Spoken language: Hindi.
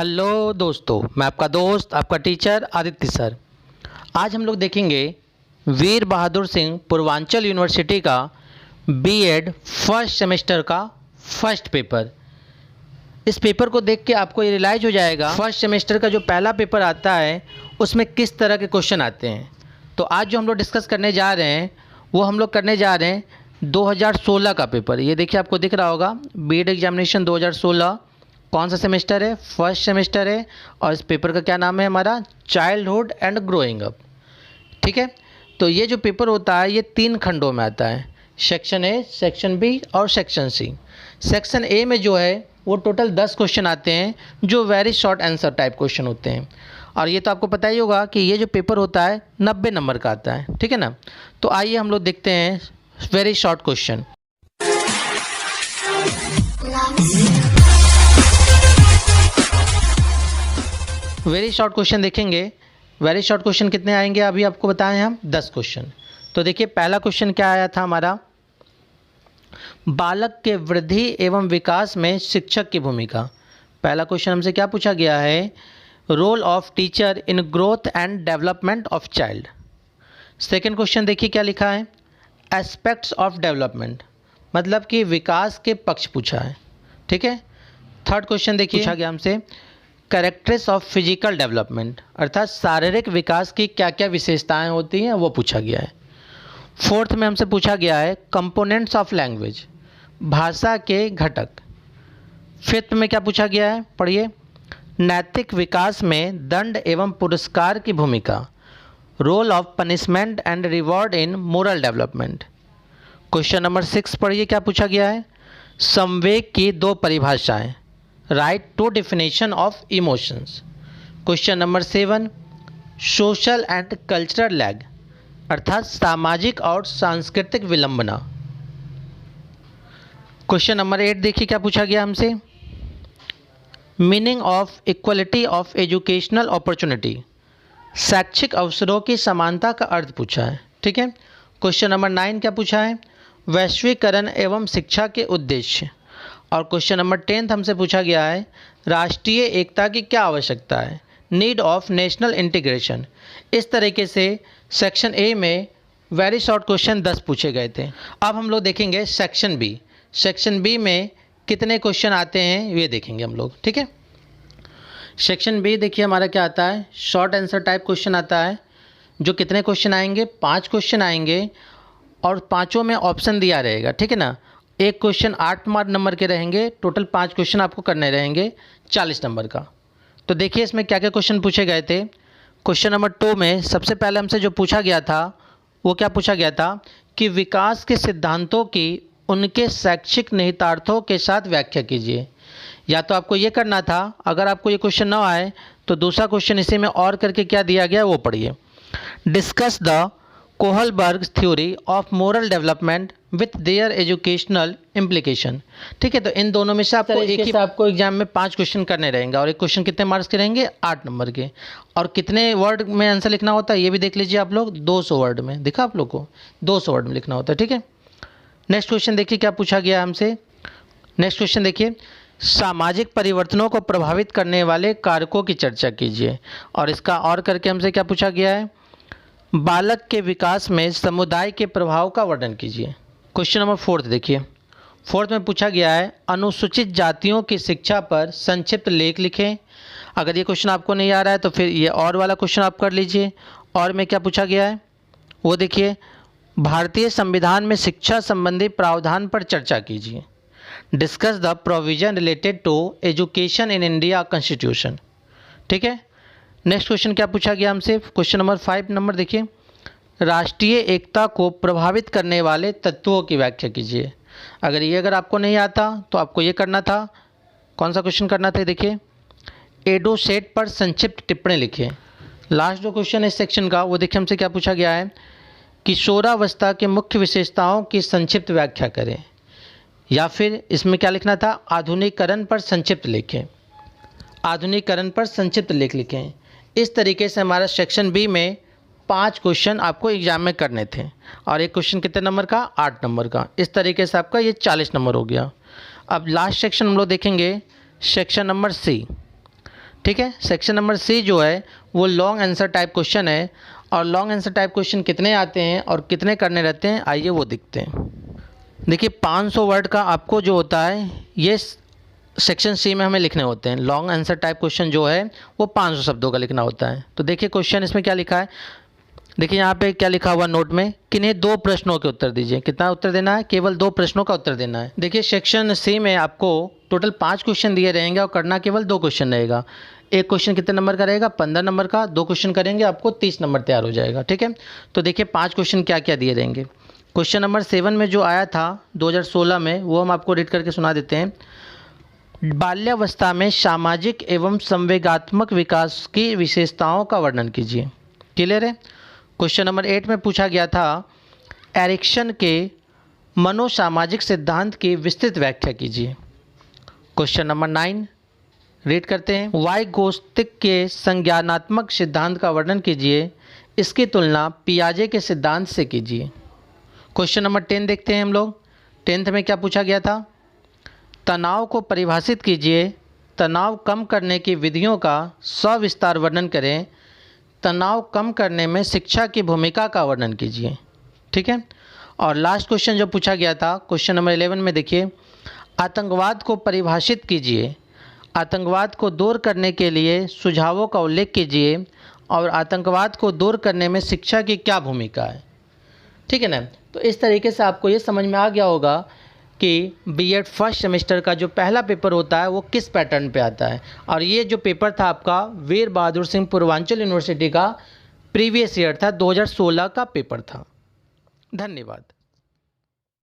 हेलो दोस्तों, मैं आपका दोस्त आपका टीचर आदित्य सर। आज हम लोग देखेंगे वीर बहादुर सिंह पूर्वांचल यूनिवर्सिटी का बीएड फर्स्ट सेमेस्टर का फर्स्ट पेपर। इस पेपर को देख के आपको ये रियलाइज हो जाएगा फर्स्ट सेमेस्टर का जो पहला पेपर आता है उसमें किस तरह के क्वेश्चन आते हैं। तो आज जो हम लोग डिस्कस करने जा रहे हैं वो हम लोग करने जा रहे हैं 2016 का पेपर। ये देखिए आपको दिख रहा होगा बीएड एग्जामिनेशन 2016 कौन सा सेमेस्टर है, फर्स्ट सेमेस्टर है। और इस पेपर का क्या नाम है हमारा, चाइल्डहुड एंड ग्रोइंग अप। ठीक है, तो ये जो पेपर होता है ये 3 खंडों में आता है, सेक्शन ए, सेक्शन बी और सेक्शन सी। सेक्शन ए में जो है वो टोटल 10 क्वेश्चन आते हैं जो very short answer type question होते हैं। और ये तो आपको पता ही होगा कि ये जो पेपर होता है 90 नंबर का आता है। ठीक है ना, तो आइए हम लोग देखते हैं very short question. Very short question देखेंगे। वेरी शॉर्ट क्वेश्चन कितने आएंगे अभी आपको बताएं हम, 10 क्वेश्चन। तो देखिए पहला क्वेश्चन क्या आया था हमारा, बालक के वृद्धि एवं विकास में शिक्षक की भूमिका। पहला क्वेश्चन हमसे क्या पूछा गया है, role of teacher in growth and development of child. Second question देखिए क्या लिखा है, एस्पेक्ट्स ऑफ डेवलपमेंट, मतलब कि विकास के पक्ष पूछा है। ठीक है। थर्ड क्वेश्चन देखिए पूछा गया हमसे कैरेक्टर्स ऑफ फिजिकल डेवलपमेंट, अर्थात शारीरिक विकास की क्या क्या विशेषताएं होती हैं वो पूछा गया है। फोर्थ में हमसे पूछा गया है कंपोनेंट्स ऑफ लैंग्वेज, भाषा के घटक। फिफ्थ में क्या पूछा गया है, पढ़िए, नैतिक विकास में दंड एवं पुरस्कार की भूमिका, role of punishment and reward in moral development. Question number 6 पढ़िए क्या पूछा गया है, संवेग की 2 परिभाषाएं, write two definition of emotions. Question number 7 social and cultural lag, अर्थात सामाजिक और सांस्कृतिक विलंबना। क्वेश्चन नंबर 8 देखिए क्या पूछा गया हमसे, meaning of equality of educational opportunity, शैक्षिक अवसरों की समानता का अर्थ पूछा है। ठीक है। क्वेश्चन नंबर 9 क्या पूछा है, वैश्वीकरण एवं शिक्षा के उद्देश्य। और क्वेश्चन नंबर 10 हमसे पूछा गया है राष्ट्रीय एकता की क्या आवश्यकता है, नीड ऑफ नेशनल इंटीग्रेशन। इस तरीके से सेक्शन ए में वेरी शॉर्ट क्वेश्चन 10 पूछे गए थे। अब हम लोग देखेंगे सेक्शन बी। सेक्शन बी में कितने क्वेश्चन आते हैं ये देखेंगे हम लोग। ठीक है। सेक्शन बी देखिए हमारा क्या आता है, शॉर्ट आंसर टाइप क्वेश्चन आता है। जो कितने क्वेश्चन आएंगे, 5 क्वेश्चन आएंगे और पाँचों में ऑप्शन दिया रहेगा। ठीक है ना, एक क्वेश्चन 8 नंबर के रहेंगे, टोटल 5 क्वेश्चन आपको करने रहेंगे 40 नंबर का। तो देखिए इसमें क्या क्या क्वेश्चन पूछे गए थे। क्वेश्चन नंबर 2 में सबसे पहले हमसे जो पूछा गया था वो क्या पूछा गया था कि विकास के सिद्धांतों की उनके शैक्षिक निहितार्थों के साथ व्याख्या कीजिए। या तो आपको ये करना था, अगर आपको ये क्वेश्चन ना आए तो दूसरा क्वेश्चन इसी में और करके क्या दिया गया वो पढ़िए, discuss the Kohlberg theory of moral development with their educational implication. ठीक है, तो इन दोनों में से आपको एक ही आपको एग्जाम में 5 क्वेश्चन करने रहेंगे और एक क्वेश्चन कितने मार्क्स के रहेंगे, 8 नंबर के। और कितने वर्ड में आंसर लिखना होता है ये भी देख लीजिए आप लोग, 200 वर्ड में, दिखा आप लोग को 200 वर्ड में लिखना होता है। ठीक है। नेक्स्ट क्वेश्चन देखिए क्या पूछा गया हमसे। नेक्स्ट क्वेश्चन देखिए, सामाजिक परिवर्तनों को प्रभावित करने वाले कारकों की चर्चा कीजिए। और इसका और करके हमसे क्या पूछा गया है, बालक के विकास में समुदाय के प्रभाव का वर्णन कीजिए। क्वेश्चन नंबर 4 देखिए, 4 में पूछा गया है अनुसूचित जातियों की शिक्षा पर संक्षिप्त लेख लिखें। अगर ये क्वेश्चन आपको नहीं आ रहा है तो फिर ये और वाला क्वेश्चन आप कर लीजिए। और में क्या पूछा गया है वो देखिए, भारतीय संविधान में शिक्षा संबंधी प्रावधान पर चर्चा कीजिए, discuss the provision related to education in India constitution. ठीक है। नेक्स्ट क्वेश्चन क्या पूछा गया हमसे, क्वेश्चन नंबर 5 नंबर देखिए, राष्ट्रीय एकता को प्रभावित करने वाले तत्वों की व्याख्या कीजिए। अगर आपको नहीं आता तो आपको ये करना था, कौन सा क्वेश्चन करना था देखिए, एडोसेट पर संक्षिप्त टिप्पणी लिखिए। लास्ट जो क्वेश्चन है इस सेक्शन का वो देखिए हमसे क्या पूछा गया है, किशोरावस्था के मुख्य विशेषताओं की संक्षिप्त व्याख्या करें। या फिर इसमें क्या लिखना था, आधुनिकीकरण पर संक्षिप्त लिखें, आधुनिकीकरण पर संक्षिप्त लेख लिखें। इस तरीके से हमारा सेक्शन बी में 5 क्वेश्चन आपको एग्जाम में करने थे और एक क्वेश्चन कितने नंबर का, 8 नंबर का। इस तरीके से आपका ये 40 नंबर हो गया। अब लास्ट सेक्शन हम लोग देखेंगे सेक्शन नंबर सी। ठीक है। सेक्शन नंबर सी जो है वो लॉन्ग आंसर टाइप क्वेश्चन है, और लॉन्ग आंसर टाइप क्वेश्चन कितने आते हैं और कितने करने रहते हैं, आइए वो देखते हैं। देखिए 500 वर्ड का आपको जो होता है ये सेक्शन सी में हमें लिखने होते हैं। लॉन्ग आंसर टाइप क्वेश्चन जो है वो 500 शब्दों का लिखना होता है। तो देखिए क्वेश्चन इसमें क्या लिखा है, देखिए यहाँ पे क्या लिखा हुआ नोट में, किन्हीं 2 प्रश्नों के उत्तर दीजिए। कितना उत्तर देना है, केवल 2 प्रश्नों का उत्तर देना है। देखिए सेक्शन सी में आपको टोटल 5 क्वेश्चन दिए रहेंगे और करना केवल 2 क्वेश्चन रहेगा। एक क्वेश्चन कितने नंबर का रहेगा, 15 नंबर का। 2 क्वेश्चन करेंगे आपको 30 नंबर तैयार हो जाएगा। ठीक है, तो देखिए 5 क्वेश्चन क्या क्या दिए रहेंगे। क्वेश्चन नंबर 7 में जो आया था 2016 में, वो हम आपको रीड करके सुना देते हैं। बाल्यावस्था में सामाजिक एवं संवेगात्मक विकास की विशेषताओं का वर्णन कीजिए। क्लियर है। क्वेश्चन नंबर 8 में पूछा गया था एरिक्सन के मनोसामाजिक सिद्धांत की विस्तृत व्याख्या कीजिए। क्वेश्चन नंबर 9 रीड करते हैं। वाइगोत्स्किक के संज्ञानात्मक सिद्धांत का वर्णन कीजिए, इसकी तुलना पियाजे के सिद्धांत से कीजिए। क्वेश्चन नंबर 10 देखते हैं हम लोग। 10th में क्या पूछा गया था, तनाव को परिभाषित कीजिए, तनाव कम करने की विधियों का सविस्तार वर्णन करें, तनाव कम करने में शिक्षा की भूमिका का वर्णन कीजिए। ठीक है, और लास्ट क्वेश्चन जो पूछा गया था क्वेश्चन नंबर 11 में देखिए, आतंकवाद को परिभाषित कीजिए, आतंकवाद को दूर करने के लिए सुझावों का उल्लेख कीजिए, और आतंकवाद को दूर करने में शिक्षा की क्या भूमिका है। ठीक है ना। तो इस तरीके से आपको ये समझ में आ गया होगा कि बीएड फर्स्ट सेमेस्टर का जो पहला पेपर होता है वो किस पैटर्न पे आता है। और ये जो पेपर था आपका वीर बहादुर सिंह पूर्वांचल यूनिवर्सिटी का प्रीवियस ईयर था, 2016 का पेपर था। धन्यवाद।